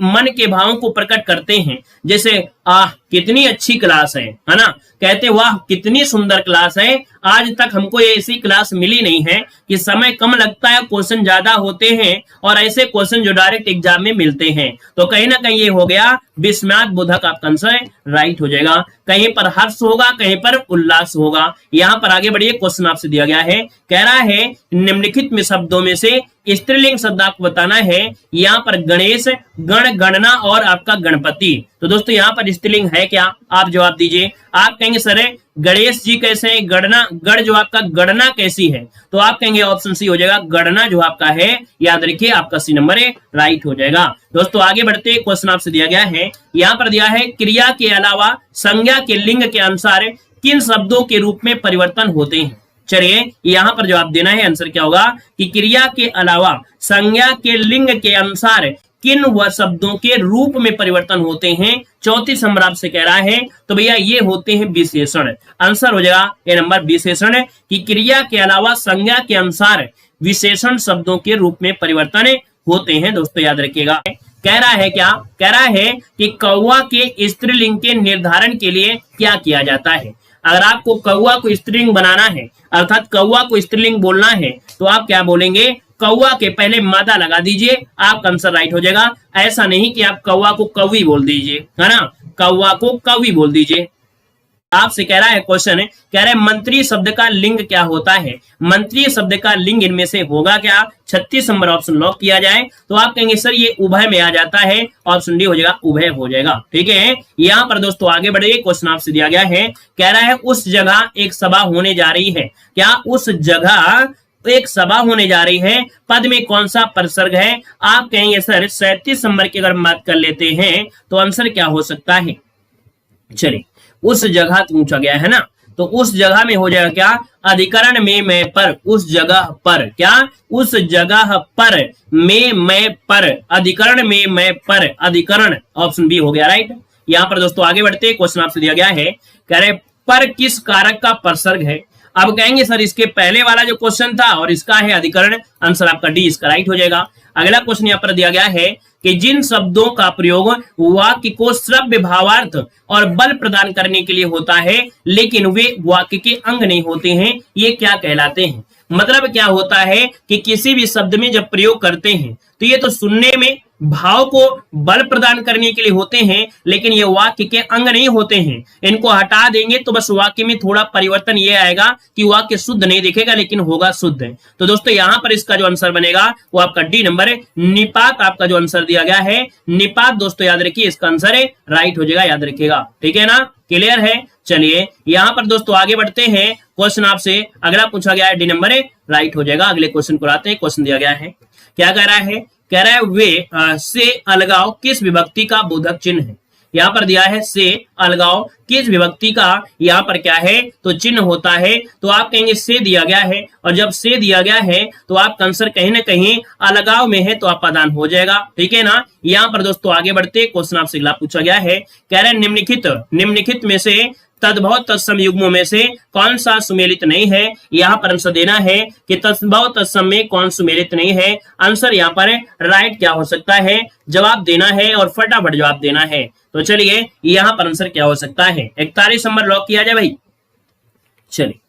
मन के भावों को प्रकट करते हैं। जैसे आह कितनी अच्छी क्लास है ना, कहते वाह कितनी सुंदर क्लास है, आज तक हमको ये ऐसी क्लास मिली नहीं है कि समय कम लगता है, क्वेश्चन ज्यादा होते हैं और ऐसे क्वेश्चन जो डायरेक्ट एग्जाम में मिलते हैं। तो कहीं ना कहीं ये हो गया विस्मयात बोधक, आपका आंसर राइट हो जाएगा। कहीं पर हर्ष होगा, कहीं पर उल्लास होगा। यहाँ पर आगे बढ़िए, क्वेश्चन आपसे दिया गया है, कह रहा है निम्नलिखित में शब्दों में से स्त्रीलिंग शब्द आपको बताना है। यहाँ पर गणेश, गण, गणना और आपका गणपति। तो दोस्तों यहाँ पर स्त्रीलिंग है क्या, आप जवाब दीजिए। आप कहेंगे सर गणेश जी कैसे हैं, गणना, गण जो आपका गणना कैसी है, तो आप कहेंगे ऑप्शन सी हो जाएगा, गणना जो आपका है, याद रखिए आपका सी नंबर राइट हो जाएगा। दोस्तों आगे बढ़ते, क्वेश्चन आपसे दिया गया है, यहाँ पर दिया है क्रिया के अलावा संज्ञा के लिंग के अनुसार किन शब्दों के रूप में परिवर्तन होते हैं। चलिए यहाँ पर जवाब देना है, आंसर क्या होगा कि क्रिया के अलावा संज्ञा के लिंग के अनुसार किन व शब्दों के रूप में परिवर्तन होते हैं। 34 नंबर आपसे कह रहा है, तो भैया ये होते हैं विशेषण। आंसर हो जाएगा ए नंबर विशेषण, कि क्रिया के अलावा संज्ञा के अनुसार विशेषण शब्दों के रूप में परिवर्तन होते हैं। दोस्तों याद रखिएगा, कह रहा है क्या, कह रहा है कि कौवा के स्त्रीलिंग के निर्धारण के लिए क्या किया जाता है। अगर आपको कौवा को स्त्रीलिंग बनाना है, अर्थात कौवा को स्त्रीलिंग बोलना है, तो आप क्या बोलेंगे, कौवा के पहले मादा लगा दीजिए, आपका आंसर राइट हो जाएगा। ऐसा नहीं कि आप कौवा को कौवी बोल दीजिए, है ना, कौवा को कौवी बोल दीजिए। आपसे कह रहा है क्वेश्चन, कह रहे हैं मंत्री शब्द का लिंग क्या होता है। मंत्री शब्द का लिंग इनमें से होगा क्या। 36 नंबर ऑप्शन लॉक किया जाए, तो आप कहेंगे सर ये उभय में आ जाता है, ऑप्शन डी हो जाएगा, उभय हो जाएगा। ठीक है, यहाँ पर दोस्तों आगे बढ़े, क्वेश्चन आपसे दिया गया है, कह रहा है उस जगह एक सभा होने जा रही है। क्या उस जगह एक सभा होने जा रही है, पद में कौन सा प्रसर्ग है। आप कहेंगे सर 37 नंबर की अगर बात कर लेते हैं तो आंसर क्या हो सकता है। चलिए, उस जगह पूछा गया है ना, तो उस जगह में हो जाएगा क्या, अधिकरण में मैं पर, उस जगह पर, क्या उस जगह पर में मैं पर, अधिकरण में मैं पर, अधिकरण, ऑप्शन बी हो गया राइट। यहाँ पर दोस्तों आगे बढ़ते, क्वेश्चन आपसे दिया गया है, कह रहे पर किस कारक का प्रसर्ग है। अब कहेंगे सर इसके पहले वाला जो क्वेश्चन था और इसका है अधिकरण, आंसर आपका डी इसका राइट हो जाएगा। अगला क्वेश्चन यहाँ पर दिया गया है कि जिन शब्दों का प्रयोग वाक्य को श्रव्य भावार्थ और बल प्रदान करने के लिए होता है लेकिन वे वाक्य के अंग नहीं होते हैं, ये क्या कहलाते हैं। मतलब क्या होता है कि किसी भी शब्द में जब प्रयोग करते हैं तो ये तो सुनने में भाव को बल प्रदान करने के लिए होते हैं, लेकिन ये वाक्य के अंग नहीं होते हैं। इनको हटा देंगे तो बस वाक्य में थोड़ा परिवर्तन ये आएगा कि वाक्य शुद्ध नहीं दिखेगा लेकिन होगा शुद्ध। तो दोस्तों यहाँ पर इसका जो आंसर बनेगा वो आपका डी नंबर है, निपात। आपका जो आंसर दिया गया है निपात, दोस्तों याद रखिए इसका आंसर है राइट हो जाएगा, याद रखिएगा। ठीक है ना, क्लियर है। चलिए यहाँ पर दोस्तों आगे बढ़ते हैं, क्वेश्चन आपसे अगला पूछा गया है, डी नंबर है राइट हो जाएगा। अगले क्वेश्चन को आते हैं, क्वेश्चन दिया गया है, क्या कह रहा है, कह रहा है वे से अलगाव किस विभक्ति का बोधक चिन्ह है। यहाँ पर दिया है से अलगाव किस विभक्ति का यहाँ पर क्या है तो चिन्ह होता है, तो आप कहेंगे से दिया गया है, और जब से दिया गया है तो आपका आंसर कहीं ना कहीं अलगाव में है तो अपादान हो जाएगा। ठीक है ना। यहाँ पर दोस्तों आगे बढ़ते, क्वेश्चन आपसे अगला पूछा गया है, कह रहे हैं निम्नलिखित में से तद्भव तत्सम युग्मों में से कौन सा सुमेलित नहीं है। यहाँ पर आंसर देना है कि तद्भव तत्सम में कौन सुमेलित नहीं है। आंसर यहाँ पर राइट क्या हो सकता है, जवाब देना है और फटाफट जवाब देना है। तो चलिए यहाँ पर आंसर क्या हो सकता है, 41 नंबर लॉक किया जाए भाई। चलिए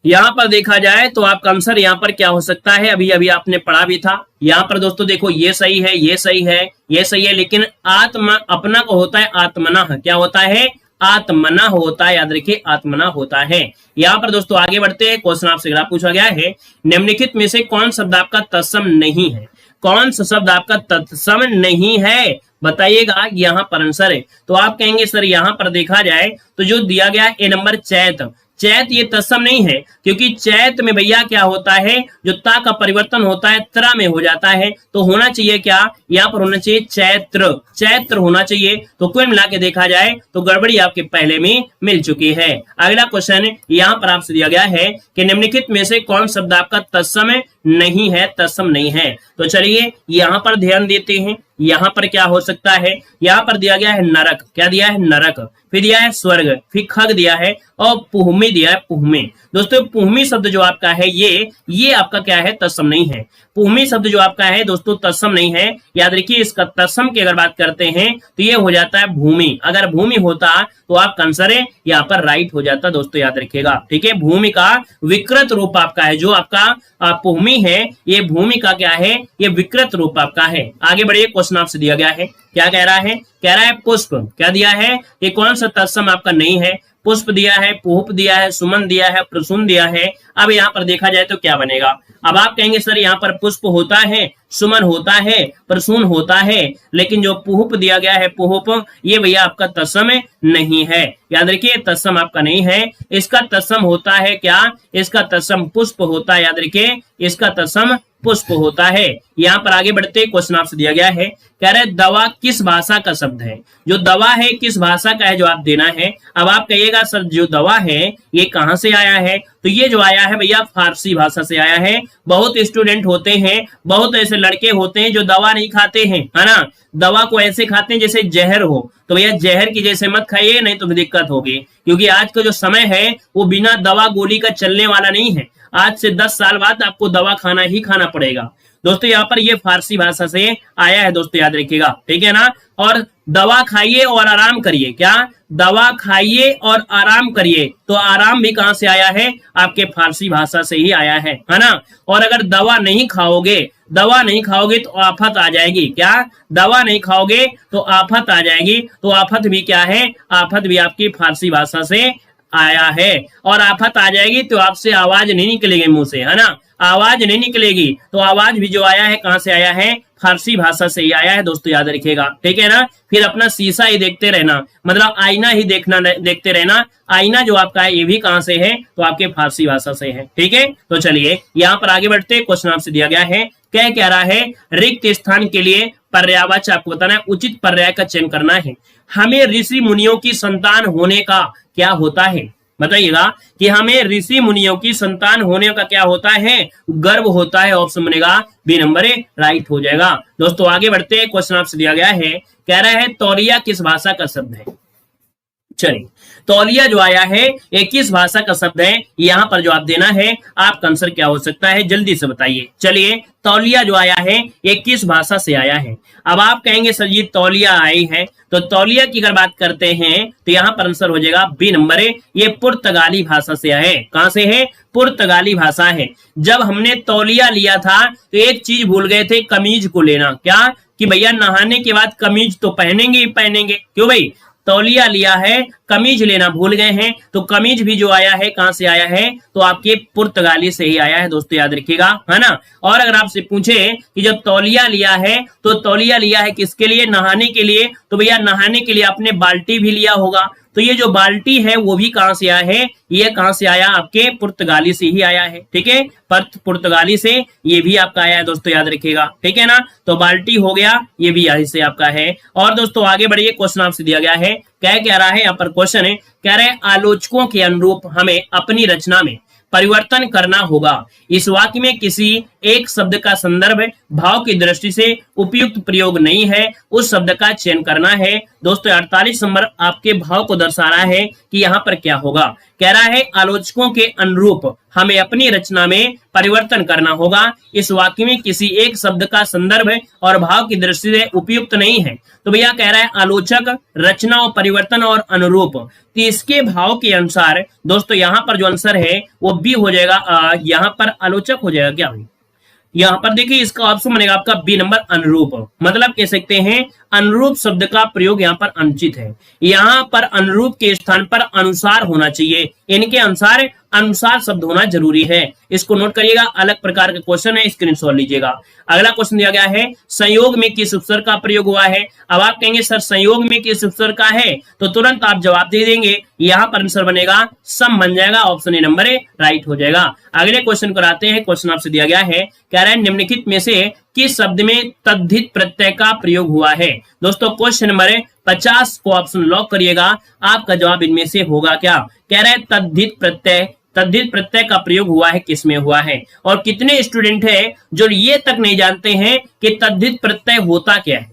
यहाँ पर देखा जाए तो आपका आंसर यहाँ पर क्या हो सकता है, अभी अभी आपने पढ़ा भी था। यहाँ पर दोस्तों देखो ये सही है, ये सही है, ये सही है, लेकिन आत्मा अपना को होता है आत्मना, क्या होता है आत्मना होता है, याद रखिए आत्मना होता है। यहाँ पर दोस्तों आगे बढ़ते हैं, क्वेश्चन आपसे अगला पूछा गया है, निम्नलिखित में से कौन शब्द आपका तत्सम नहीं है। कौन सा शब्द आपका तत्सम नहीं है बताइएगा, यहाँ पर आंसर है। तो आप कहेंगे सर यहाँ पर देखा जाए तो जो दिया गया ए नंबर चैत, चैत ये तत्सम नहीं है, क्योंकि चैत में भैया क्या होता है, जो ता का परिवर्तन होता है त्रा में हो जाता है, तो होना चाहिए क्या, यहाँ पर होना चाहिए चैत्र, चैत्र होना चाहिए। तो कुल मिला के देखा जाए तो गड़बड़ी आपके पहले में मिल चुकी है। अगला क्वेश्चन यहाँ पर आपसे दिया गया है कि निम्नलिखित में से कौन शब्द आपका तत्सम नहीं है, तत्सम नहीं है। तो चलिए यहाँ पर ध्यान देते हैं, यहाँ पर क्या हो सकता है। यहाँ पर दिया गया है नरक, क्या दिया है, नरक, फिर दिया है स्वर्ग, फिर खग दिया है, और पुहमी दिया है, पुहमे। दोस्तों पुहमी शब्द जो आपका है ये आपका क्या है, तत्सम नहीं है। पुहमी शब्द जो आपका है दोस्तों तत्सम नहीं है। याद रखिए, इसका तत्सम की अगर बात करते हैं तो ये हो जाता है भूमि। अगर भूमि होता तो आप आंसर है यहाँ पर राइट हो जाता दोस्तों, याद रखिएगा। ठीक है, भूमि का विकृत रूप आपका है, जो आपका पुहमी है ये भूमि का क्या है, ये विकृत रूप आपका है। आगे बढ़िए, क्वेश्चन आपसे दिया गया है, क्या कह रहा है, कह रहा है पुष्प, क्या दिया है, ये कौन सा तत्सम आपका नहीं है। पुष्प दिया है, पुष्प दिया है, सुमन दिया है, प्रसून दिया है। अब यहाँ पर देखा जाए तो क्या बनेगा। अब आप कहेंगे सर यहाँ पर पुष्प होता है, सुमन होता है, प्रसून होता है, लेकिन जो पुष्प दिया गया है, पुष्प, ये भैया आपका तत्सम नहीं है। याद रखिए, तत्सम आपका नहीं है। इसका तत्सम होता है क्या, इसका तत्सम पुष्प होता है। याद रखिए, इसका तत्सम पुष्प होता है। यहाँ पर आगे बढ़ते, क्वेश्चन आपसे दिया गया है, कह रहे दवा किस भाषा का शब्द है। जो दवा है किस भाषा का है, जो आप देना है। अब आप कहिएगा सर जो दवा है ये कहां से आया है, तो ये जो आया है भैया फारसी भाषा से आया है। बहुत स्टूडेंट होते हैं, बहुत ऐसे लड़के होते हैं जो दवा नहीं खाते हैं, है ना, दवा को ऐसे खाते हैं जैसे जहर हो। तो भैया जहर की जैसे मत खाइए, नहीं तो दिक्कत होगी, क्योंकि आज का जो समय है वो बिना दवा गोली का चलने वाला नहीं है। आज से 10 साल बाद आपको दवा खाना ही खाना पड़ेगा। दोस्तों यहाँ पर ये फारसी भाषा से आया है दोस्तों, याद रखिएगा, ठीक है ना। और दवा खाइए और आराम करिए, क्या, दवा खाइए और आराम करिए, तो आराम भी कहां से आया है, आपके फारसी भाषा से ही आया है ना। और अगर दवा नहीं खाओगे, दवा नहीं खाओगे तो आफत आ जाएगी, क्या, दवा नहीं खाओगे तो आफत आ जाएगी। तो आफत भी क्या है, आफत भी आपकी फारसी भाषा से आया है। और आफत आ जाएगी तो आपसे आवाज नहीं निकलेगी मुंह से, है ना, आवाज नहीं निकलेगी। तो आवाज भी जो आया है कहां से आया है, फारसी भाषा से ही आया है दोस्तों, याद रखिएगा, ठीक है ना। फिर अपना शीशा ही देखते रहना, मतलब आईना ही देखते रहना। आईना जो आपका है ये भी कहां से है, तो आपके फारसी भाषा से है, ठीक है। तो चलिए यहाँ पर आगे बढ़ते, क्वेश्चन आपसे दिया गया है, क्या रहा है, रिक्त स्थान के लिए पर्यायवाची आपको बताना है, उचित पर्याय का चयन करना है। हमें ऋषि मुनियों की संतान होने का क्या होता है, बताइएगा कि हमें ऋषि मुनियों की संतान होने का क्या होता है, गर्व होता है। ऑप्शन बनेगा बी नंबर राइट हो जाएगा। दोस्तों आगे बढ़ते हैं, क्वेश्चन आपसे दिया गया है, कह रहा है तौलिया किस भाषा का शब्द है। चलिए, तौलिया जो आया है ये किस भाषा का शब्द है, यहाँ पर जो आप देना है, आपका आंसर क्या हो सकता है, जल्दी से बताइए। चलिए, तौलिया जो आया है ये किस भाषा से आया है। अब आप कहेंगे सर जी तौलिया आई है, तो तौलिया की अगर बात करते हैं तो यहाँ पर आंसर हो जाएगा बी नंबर ये पुर्तगाली भाषा से है। कहां से है, पुर्तगाली भाषा है। जब हमने तौलिया लिया था तो एक चीज भूल गए थे, कमीज को लेना, क्या, कि भैया नहाने के बाद कमीज तो पहनेंगे ही पहनेंगे, क्यों भाई, तौलिया लिया है, कमीज लेना भूल गए हैं। तो कमीज भी जो आया है कहां से आया है, तो आपके पुर्तगाली से ही आया है दोस्तों, याद रखिएगा, है ना। और अगर आपसे पूछे कि जब तौलिया लिया है तो तौलिया लिया है किसके लिए, नहाने के लिए, तो भैया नहाने के लिए आपने बाल्टी भी लिया होगा। तो ये जो बाल्टी है वो भी कहां से आया है, ये कहां से आया, आपके पुर्तगाली से ही आया है, ठीक है, पुर्तगाली से ये भी आपका आया है दोस्तों, याद रखिएगा, ठीक है ना। तो बाल्टी हो गया, ये भी यहीं से आपका है। और दोस्तों आगे बढ़िए, क्वेश्चन आपसे दिया गया है, क्या रहा है यहाँ पर क्वेश्चन है, कह रहे हैं आलोचकों के अनुरूप हमें अपनी रचना में परिवर्तन करना होगा। इस वाक्य में किसी एक शब्द का संदर्भ भाव की दृष्टि से उपयुक्त प्रयोग नहीं है, उस शब्द का चयन करना है। दोस्तों 48 नंबर आपके भाव को दर्शा रहा है कि यहाँ पर क्या होगा। कह रहा है आलोचकों के अनुरूप हमें अपनी रचना में परिवर्तन करना होगा। इस वाक्य में किसी एक शब्द का संदर्भ और भाव की दृष्टि से उपयुक्त नहीं है। तो भैया कह रहा है आलोचक, रचना और परिवर्तन और अनुरूप, तो इसके भाव के अनुसार दोस्तों यहाँ पर जो आंसर है वो बी हो जाएगा। यहाँ पर आलोचक हो जाएगा क्या, यहाँ पर देखिए इसका ऑप्शन बनेगा आपका बी नंबर अनुरूप। मतलब कह सकते हैं अनुरूप शब्द का प्रयोग यहाँ पर अनुचित है। यहाँ पर अनुरूप के स्थान पर अनुसार होना चाहिए। इनके अनुसार अनुसार शब्द होना जरूरी है। इसको नोट करिएगा, अलग प्रकार का क्वेश्चन है, स्क्रीनशॉट लीजिएगा। अगला क्वेश्चन दिया गया है संयोग में किस उपसर्ग का प्रयोग हुआ है। अब आप कहेंगे सर संयोग में किस उपसर्ग का है, तो तुरंत आप जवाब दे देंगे, यहां पर आंसर बनेगा सम बन जाएगा, ऑप्शन ए नंबर राइट हो जाएगा। अगले क्वेश्चन को आते हैं। क्वेश्चन आपसे दिया गया है, कह रहा है निम्नलिखित में से किस शब्द में तद्धित प्रत्यय का प्रयोग हुआ है। दोस्तों क्वेश्चन नंबर 50 को ऑप्शन लॉक करिएगा, आपका जवाब इनमें से होगा क्या। कह रहा है तद्धित प्रत्यय, तद्धित प्रत्यय का प्रयोग हुआ है, किसमें हुआ है। और कितने स्टूडेंट है जो ये तक नहीं जानते हैं कि तद्धित प्रत्यय होता क्या है,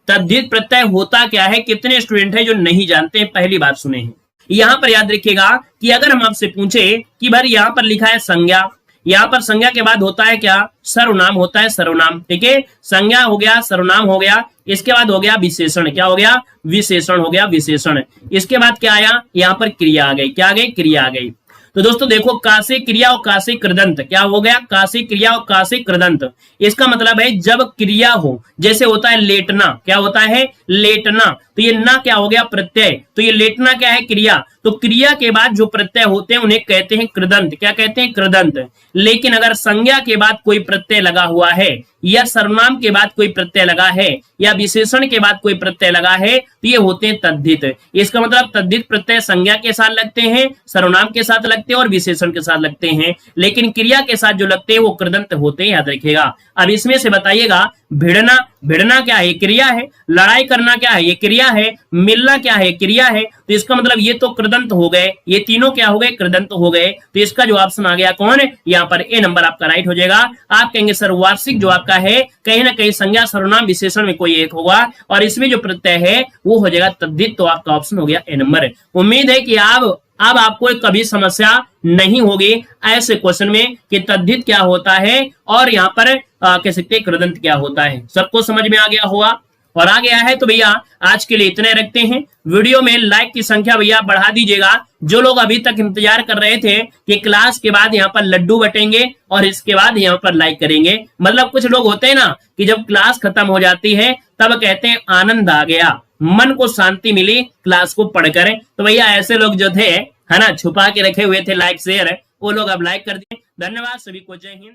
तद्धित प्रत्यय होता क्या है। कितने स्टूडेंट है जो नहीं जानते हैं, पहली बार सुने हैं। यहां पर याद रखिएगा कि अगर हम आपसे पूछे कि भाई यहां पर लिखा है संज्ञा, यहां पर संज्ञा के बाद होता है क्या, सर्वनाम होता है, सर्वनाम। ठीक है, संज्ञा हो गया, सर्वनाम हो गया, इसके बाद हो गया विशेषण। क्या हो गया, विशेषण हो गया, विशेषण। इसके बाद क्या आया, यहां पर क्रिया आ गई। क्या आ गई, क्रिया आ गई। तो दोस्तों देखो, का से क्रिया और का से कृदंत, क्या हो गया, का से क्रिया और का से कृदंत। इसका मतलब है जब क्रिया हो, जैसे होता है लेटना, क्या होता है, लेटना, तो ये ना क्या हो गया, प्रत्यय। तो ये लेटना क्या है, क्रिया। तो क्रिया के बाद जो प्रत्यय होते हैं उन्हें कहते हैं कृदंत। क्या कहते हैं, कृदंत। लेकिन अगर संज्ञा के बाद कोई प्रत्यय लगा हुआ है, या सर्वनाम के बाद कोई प्रत्यय लगा है, या विशेषण के बाद कोई प्रत्यय लगा है, तो ये होते हैं तद्धित। इसका मतलब तद्धित प्रत्यय संज्ञा के साथ लगते हैं, सर्वनाम के साथ लगते हैं और विशेषण के साथ लगते हैं, लेकिन क्रिया के साथ जो लगते हैं वो कृदंत होते हैं, याद रखिएगा। अब इसमें से बताइएगा, भिड़ना, भिड़ना क्या है, क्रिया है। लड़ाई करना क्या है, ये क्रिया है। मिलना क्या है, क्रिया है। तो इसका मतलब ये तो कृदंत हो गए, ये तीनों क्या हो गए, कृदंत हो गए। तो इसका जो ऑप्शन आ गया कौन है, यहाँ पर ए नंबर आपका राइट हो जाएगा। आप कहेंगे सर वार्षिक जो आपका है, कहीं ना कहीं संज्ञा सर्वनाम विशेषण में कोई एक होगा, और इसमें जो प्रत्यय है वो हो जाएगा तद्धित। तो आपका ऑप्शन हो गया ए नंबर। उम्मीद है कि अब आपको कभी समस्या नहीं होगी ऐसे क्वेश्चन में कि तद्धित क्या होता है और यहाँ पर कह सकते हैं कृदंत क्या होता है। सबको समझ में आ गया होगा और आ गया है। तो भैया आज के लिए इतने रखते हैं। वीडियो में लाइक की संख्या भैया बढ़ा दीजिएगा। जो लोग अभी तक इंतजार कर रहे थे कि क्लास के बाद यहाँ पर लड्डू बटेंगे और इसके बाद यहाँ पर लाइक करेंगे, मतलब कुछ लोग होते हैं ना कि जब क्लास खत्म हो जाती है तब कहते हैं आनंद आ गया, मन को शांति मिली क्लास को पढ़कर। तो भैया ऐसे लोग जो थे, है ना, छुपा के रखे हुए थे लाइक शेयर, वो लोग अब लाइक कर दिए। धन्यवाद सभी को, जय हिंद।